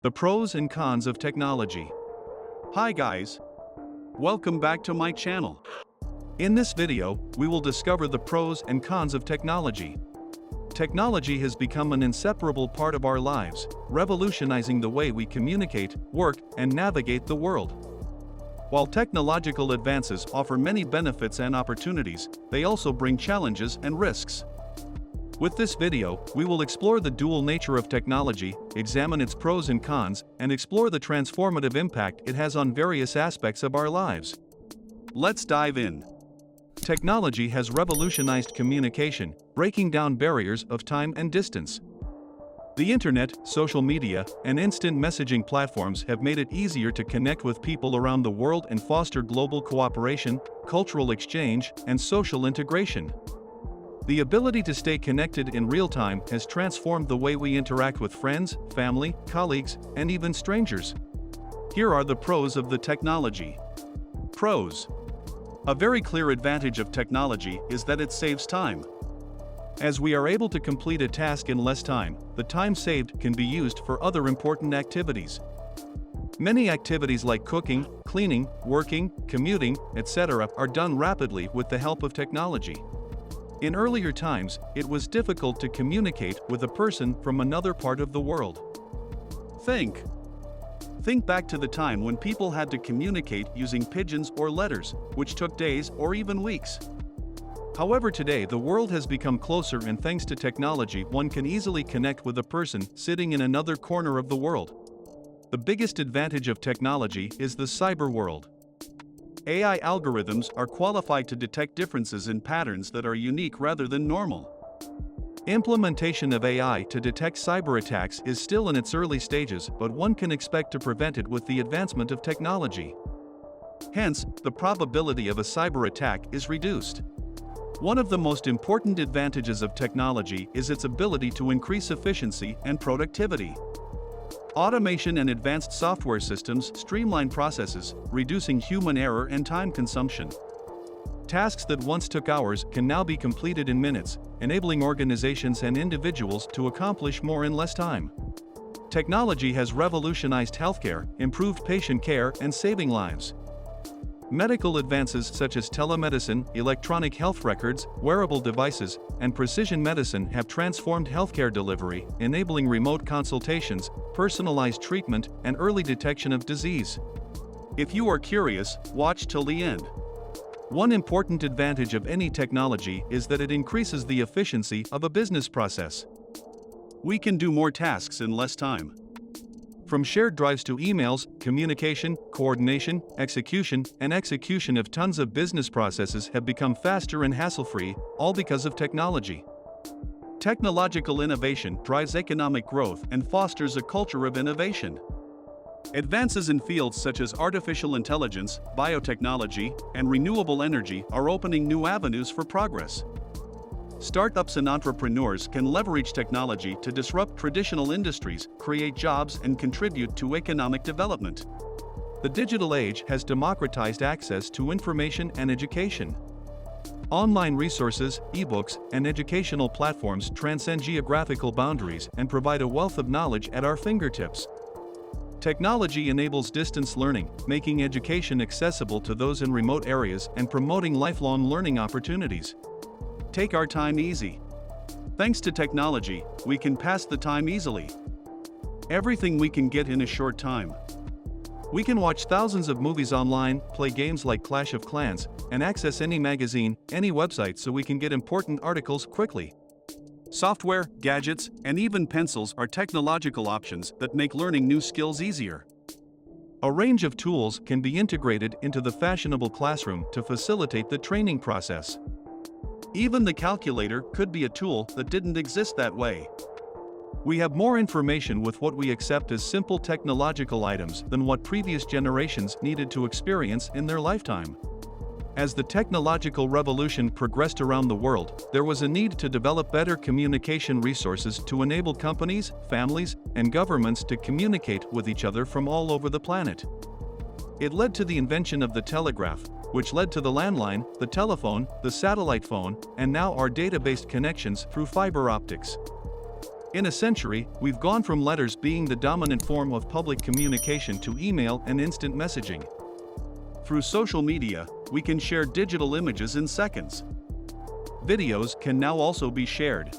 The pros and cons of technology. Hi guys! Welcome back to my channel. In this video, we will discover the pros and cons of technology. Technology has become an inseparable part of our lives, revolutionizing the way we communicate, work, and navigate the world. While technological advances offer many benefits and opportunities, they also bring challenges and risks. With this video, we will explore the dual nature of technology, examine its pros and cons, and explore the transformative impact it has on various aspects of our lives. Let's dive in. Technology has revolutionized communication, breaking down barriers of time and distance. The internet, social media, and instant messaging platforms have made it easier to connect with people around the world and foster global cooperation, cultural exchange, and social integration. The ability to stay connected in real time has transformed the way we interact with friends, family, colleagues, and even strangers. Here are the pros of the technology. Pros. A very clear advantage of technology is that it saves time. As we are able to complete a task in less time, the time saved can be used for other important activities. Many activities like cooking, cleaning, working, commuting, etc. are done rapidly with the help of technology. In earlier times, it was difficult to communicate with a person from another part of the world. Think back to the time when people had to communicate using pigeons or letters, which took days or even weeks. However, today the world has become closer, and thanks to technology, one can easily connect with a person sitting in another corner of the world. The biggest advantage of technology is the cyber world. AI algorithms are qualified to detect differences in patterns that are unique rather than normal. Implementation of AI to detect cyber attacks is still in its early stages, but one can expect to prevent it with the advancement of technology. Hence, the probability of a cyber attack is reduced. One of the most important advantages of technology is its ability to increase efficiency and productivity. Automation and advanced software systems streamline processes, reducing human error and time consumption. Tasks that once took hours can now be completed in minutes, enabling organizations and individuals to accomplish more in less time. Technology has revolutionized healthcare, improved patient care, and saving lives. Medical advances such as telemedicine, electronic health records, wearable devices, and precision medicine have transformed healthcare delivery, enabling remote consultations, personalized treatment, and early detection of disease. If you are curious, watch till the end. One important advantage of any technology is that it increases the efficiency of a business process. We can do more tasks in less time. From shared drives to emails, communication, coordination, execution of tons of business processes have become faster and hassle-free, all because of technology. Technological innovation drives economic growth and fosters a culture of innovation. Advances in fields such as artificial intelligence, biotechnology, and renewable energy are opening new avenues for progress. Startups and entrepreneurs can leverage technology to disrupt traditional industries, create jobs, and contribute to economic development. The digital age has democratized access to information and education. Online resources, ebooks, and educational platforms transcend geographical boundaries and provide a wealth of knowledge at our fingertips. Technology enables distance learning, making education accessible to those in remote areas and promoting lifelong learning opportunities. Take our time easy. Thanks to technology, we can pass the time easily. Everything we can get in a short time. We can watch thousands of movies online, play games like Clash of Clans, and access any magazine, any website, so we can get important articles quickly. Software, gadgets, and even pencils are technological options that make learning new skills easier. A range of tools can be integrated into the fashionable classroom to facilitate the training process. Even the calculator could be a tool that didn't exist that way. We have more information with what we accept as simple technological items than what previous generations needed to experience in their lifetime. As the technological revolution progressed around the world, there was a need to develop better communication resources to enable companies, families, and governments to communicate with each other from all over the planet. It led to the invention of the telegraph, which led to the landline, the telephone, the satellite phone, and now our data-based connections through fiber optics. In a century, we've gone from letters being the dominant form of public communication to email and instant messaging. Through social media, we can share digital images in seconds. Videos can now also be shared.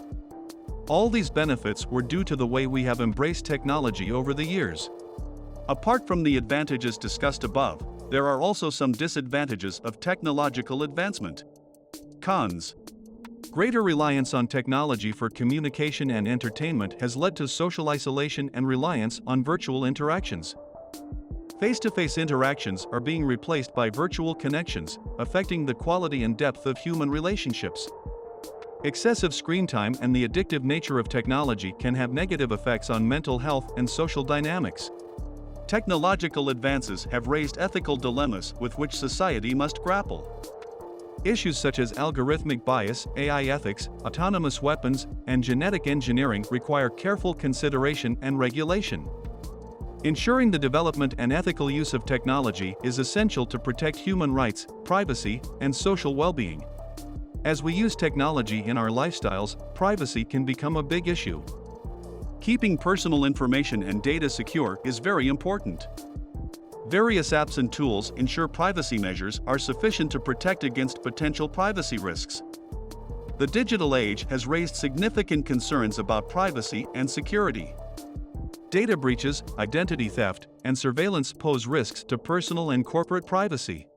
All these benefits were due to the way we have embraced technology over the years. Apart from the advantages discussed above, there are also some disadvantages of technological advancement. Cons. Greater reliance on technology for communication and entertainment has led to social isolation and reliance on virtual interactions. Face-to-face interactions are being replaced by virtual connections, affecting the quality and depth of human relationships. Excessive screen time and the addictive nature of technology can have negative effects on mental health and social dynamics. Technological advances have raised ethical dilemmas with which society must grapple. Issues such as algorithmic bias, AI ethics, autonomous weapons, and genetic engineering require careful consideration and regulation. Ensuring the development and ethical use of technology is essential to protect human rights, privacy, and social well-being. As we use technology in our lifestyles, privacy can become a big issue. Keeping personal information and data secure is very important. Various apps and tools ensure privacy measures are sufficient to protect against potential privacy risks. The digital age has raised significant concerns about privacy and security. Data breaches, identity theft, and surveillance pose risks to personal and corporate privacy.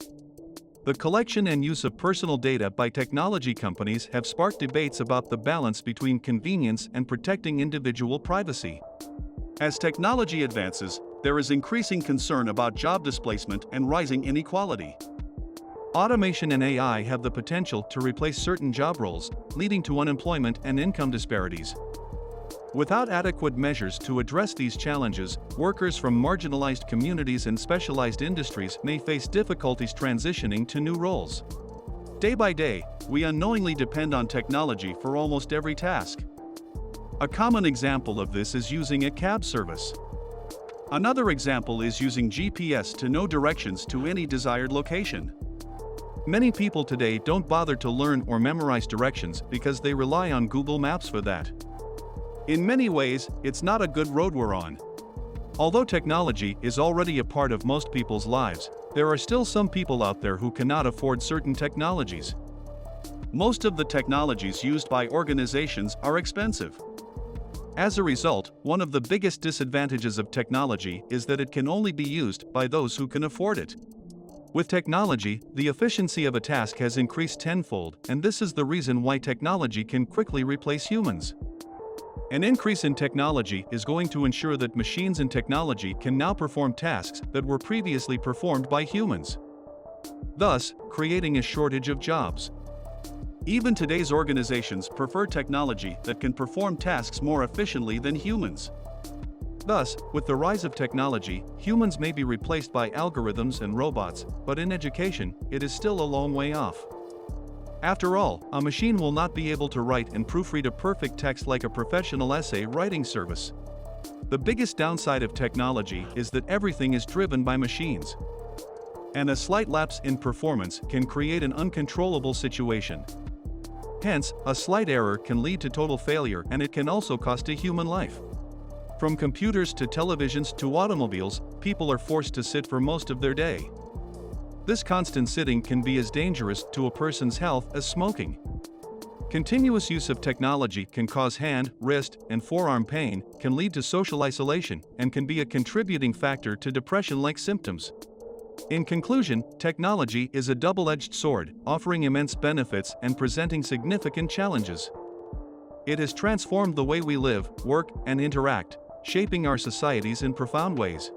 The collection and use of personal data by technology companies have sparked debates about the balance between convenience and protecting individual privacy. As technology advances, there is increasing concern about job displacement and rising inequality. Automation and AI have the potential to replace certain job roles, leading to unemployment and income disparities. Without adequate measures to address these challenges, workers from marginalized communities and specialized industries may face difficulties transitioning to new roles. Day by day, we unknowingly depend on technology for almost every task. A common example of this is using a cab service. Another example is using GPS to know directions to any desired location. Many people today don't bother to learn or memorize directions because they rely on Google Maps for that. In many ways, it's not a good road we're on. Although technology is already a part of most people's lives, there are still some people out there who cannot afford certain technologies. Most of the technologies used by organizations are expensive. As a result, one of the biggest disadvantages of technology is that it can only be used by those who can afford it. With technology, the efficiency of a task has increased tenfold, and this is the reason why technology can quickly replace humans. An increase in technology is going to ensure that machines and technology can now perform tasks that were previously performed by humans, thus creating a shortage of jobs. Even today's organizations prefer technology that can perform tasks more efficiently than humans. Thus, with the rise of technology, humans may be replaced by algorithms and robots, but in education, it is still a long way off. After all, a machine will not be able to write and proofread a perfect text like a professional essay writing service. The biggest downside of technology is that everything is driven by machines. And a slight lapse in performance can create an uncontrollable situation. Hence, a slight error can lead to total failure, and it can also cost a human life. From computers to televisions to automobiles, people are forced to sit for most of their day. This constant sitting can be as dangerous to a person's health as smoking. Continuous use of technology can cause hand, wrist, and forearm pain, can lead to social isolation, and can be a contributing factor to depression-like symptoms. In conclusion, technology is a double-edged sword, offering immense benefits and presenting significant challenges. It has transformed the way we live, work, and interact, shaping our societies in profound ways.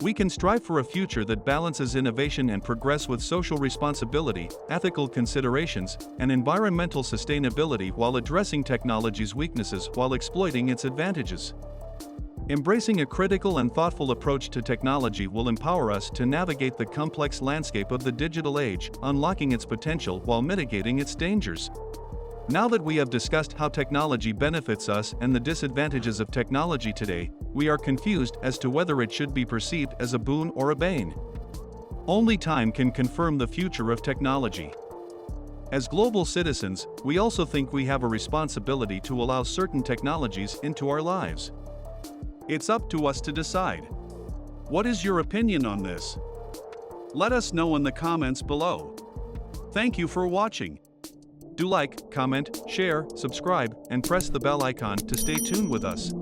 We can strive for a future that balances innovation and progress with social responsibility, ethical considerations, and environmental sustainability while addressing technology's weaknesses while exploiting its advantages. Embracing a critical and thoughtful approach to technology will empower us to navigate the complex landscape of the digital age, unlocking its potential while mitigating its dangers. Now that we have discussed how technology benefits us and the disadvantages of technology today, we are confused as to whether it should be perceived as a boon or a bane. Only time can confirm the future of technology. As global citizens, we also think we have a responsibility to allow certain technologies into our lives. It's up to us to decide. What is your opinion on this? Let us know in the comments below. Thank you for watching. Do like, comment, share, subscribe, and press the bell icon to stay tuned with us.